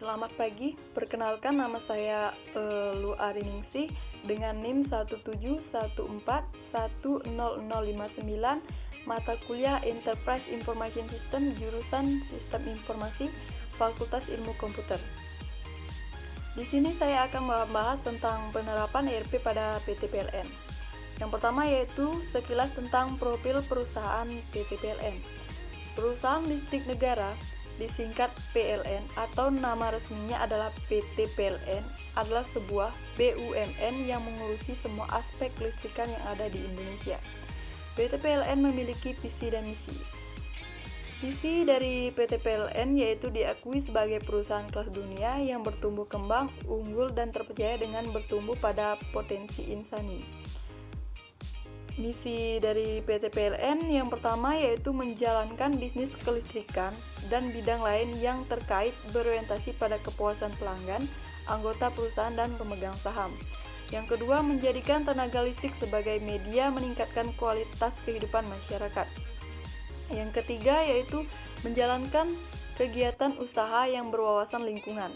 Selamat pagi, perkenalkan nama saya Lu Ariningsih dengan NIM 171410059, mata kuliah Enterprise Information System, jurusan Sistem Informasi, Fakultas Ilmu Komputer. Di sini saya akan membahas tentang penerapan ERP pada PT PLN. Yang pertama yaitu sekilas tentang profil perusahaan PT PLN. Perusahaan listrik negara disingkat PLN atau nama resminya adalah PT PLN adalah sebuah BUMN yang mengurusi semua aspek kelistrikan yang ada di Indonesia. PT PLN memiliki visi dan misi. Visi dari PT PLN yaitu diakui sebagai perusahaan kelas dunia yang bertumbuh kembang, unggul dan terpercaya dengan bertumbuh pada potensi insani. Misi dari PT PLN yang pertama yaitu menjalankan bisnis kelistrikan dan bidang lain yang terkait berorientasi pada kepuasan pelanggan, anggota perusahaan dan pemegang saham. Yang kedua, menjadikan tenaga listrik sebagai media meningkatkan kualitas kehidupan masyarakat. Yang ketiga yaitu menjalankan kegiatan usaha yang berwawasan lingkungan.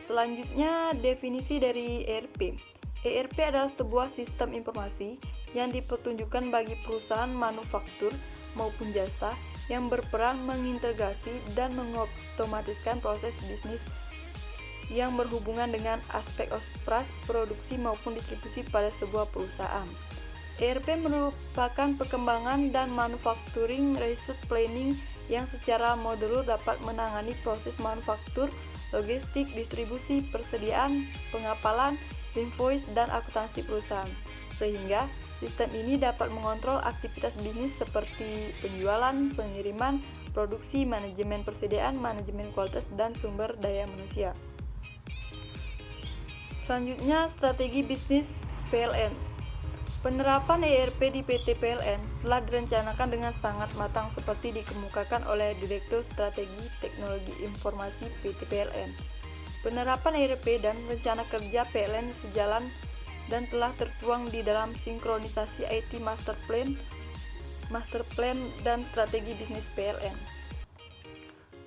Selanjutnya, definisi dari ERP. ERP adalah sebuah sistem informasi yang dipertunjukkan bagi perusahaan manufaktur maupun jasa yang berperan mengintegrasi dan mengotomatiskan proses bisnis yang berhubungan dengan aspek operas, produksi maupun distribusi pada sebuah perusahaan. ERP merupakan perkembangan dan manufacturing research planning yang secara modular dapat menangani proses manufaktur, logistik, distribusi, persediaan, pengapalan, invoice, dan akuntansi perusahaan. Sehingga sistem ini dapat mengontrol aktivitas bisnis seperti penjualan, pengiriman, produksi, manajemen persediaan, manajemen kualitas, dan sumber daya manusia. Selanjutnya, strategi bisnis PLN. Penerapan ERP di PT PLN telah direncanakan dengan sangat matang seperti dikemukakan oleh Direktur Strategi Teknologi Informasi PT PLN. Penerapan ERP dan rencana kerja PLN sejalan dan telah tertuang di dalam sinkronisasi IT Master Plan dan strategi bisnis PLN.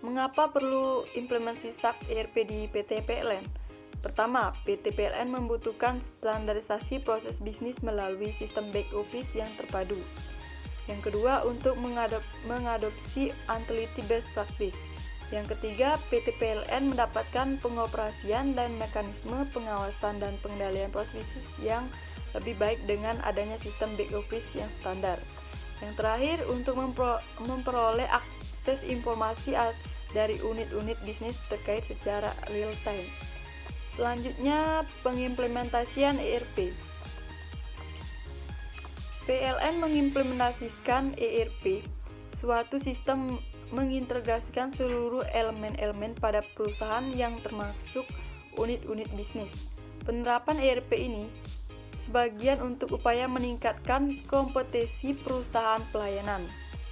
Mengapa perlu implementasi SAP ERP di PT PLN? Pertama, PT PLN membutuhkan standarisasi proses bisnis melalui sistem back office yang terpadu. Yang kedua, untuk mengadopsi utility best practice. Yang ketiga, PT PLN mendapatkan pengoperasian dan mekanisme pengawasan dan pengendalian proses bisnis yang lebih baik dengan adanya sistem back office yang standar. Yang terakhir, untuk memperoleh akses informasi dari unit-unit bisnis terkait secara real time. Selanjutnya, pengimplementasian ERP. PLN mengimplementasikan ERP, suatu sistem mengintegrasikan seluruh elemen-elemen pada perusahaan yang termasuk unit-unit bisnis. Penerapan ERP ini sebagian untuk upaya meningkatkan kompetensi perusahaan pelayanan.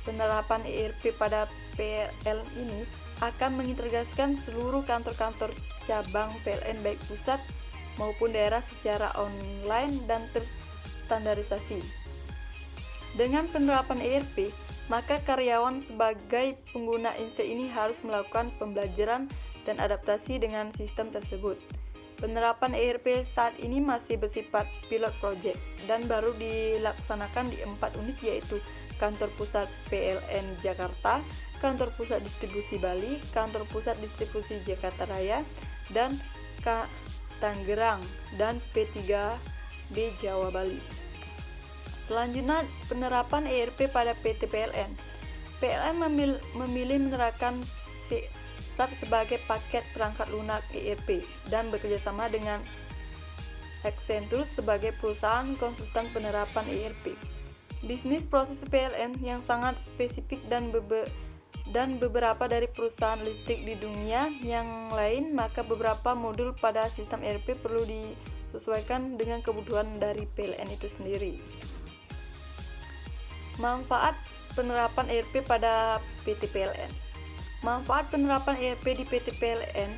Penerapan ERP pada PLN ini akan mengintegrasikan seluruh kantor-kantor cabang PLN baik pusat maupun daerah secara online dan terstandarisasi. Dengan penerapan ERP, maka karyawan sebagai pengguna INSEE ini harus melakukan pembelajaran dan adaptasi dengan sistem tersebut. Penerapan ERP saat ini masih bersifat pilot project dan baru dilaksanakan di 4 unit yaitu kantor pusat PLN Jakarta, kantor pusat distribusi Bali, kantor pusat distribusi Jakarta Raya, dan Tangerang dan P3B Jawa Bali. Selanjutnya, penerapan ERP pada PT PLN. PLN memilih menerapkan SAP sebagai paket perangkat lunak ERP dan bekerjasama dengan Accenture sebagai perusahaan konsultan penerapan ERP. Bisnis proses PLN yang sangat spesifik dan beberapa dari perusahaan listrik di dunia yang lain, maka beberapa modul pada sistem ERP perlu disesuaikan dengan kebutuhan dari PLN itu sendiri. Manfaat penerapan ERP pada PT PLN. Manfaat penerapan ERP di PT PLN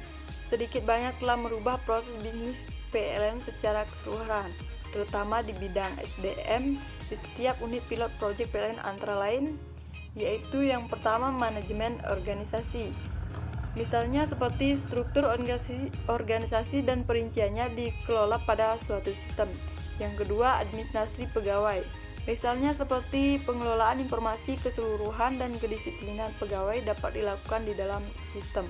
sedikit banyak telah merubah proses bisnis PLN secara keseluruhan, terutama di bidang SDM di setiap unit pilot project PLN antara lain yaitu yang pertama manajemen organisasi. Misalnya seperti struktur organisasi dan perinciannya dikelola pada suatu sistem. Yang kedua, administrasi pegawai. Misalnya seperti pengelolaan informasi keseluruhan dan kedisiplinan pegawai dapat dilakukan di dalam sistem.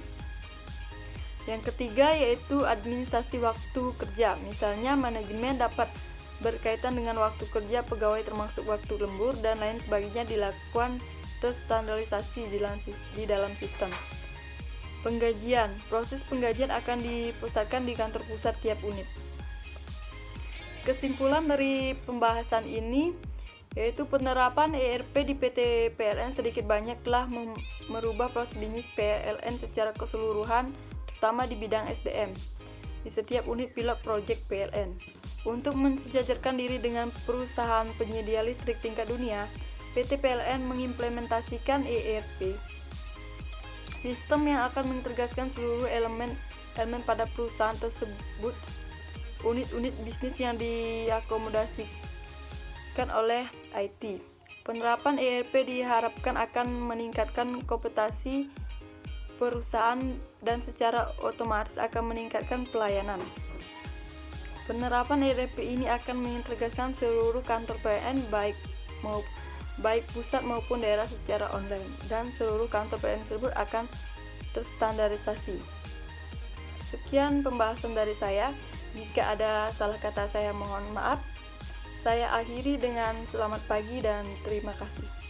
Yang ketiga yaitu administrasi waktu kerja. Misalnya manajemen dapat berkaitan dengan waktu kerja pegawai termasuk waktu lembur dan lain sebagainya dilakukan terstandarisasi di dalam sistem. Penggajian. Proses penggajian akan dipusatkan di kantor pusat tiap unit. Kesimpulan dari pembahasan ini yaitu penerapan ERP di PT PLN sedikit banyak telah merubah proses bisnis PLN secara keseluruhan, terutama di bidang SDM di setiap unit pilot project PLN. Untuk mensejajarkan diri dengan perusahaan penyedia listrik tingkat dunia, PT PLN mengimplementasikan ERP, sistem yang akan mengintegrasikan seluruh elemen pada perusahaan tersebut. Unit-unit bisnis yang diakomodasikan oleh IT. Penerapan ERP diharapkan akan meningkatkan kompetensi perusahaan dan secara otomatis akan meningkatkan pelayanan. Penerapan ERP ini akan mengintegrasikan seluruh kantor PLN baik pusat maupun daerah secara online, dan seluruh kantor PLN tersebut akan terstandarisasi. Sekian pembahasan dari saya. Jika ada salah kata saya mohon maaf. Saya akhiri dengan selamat pagi dan terima kasih.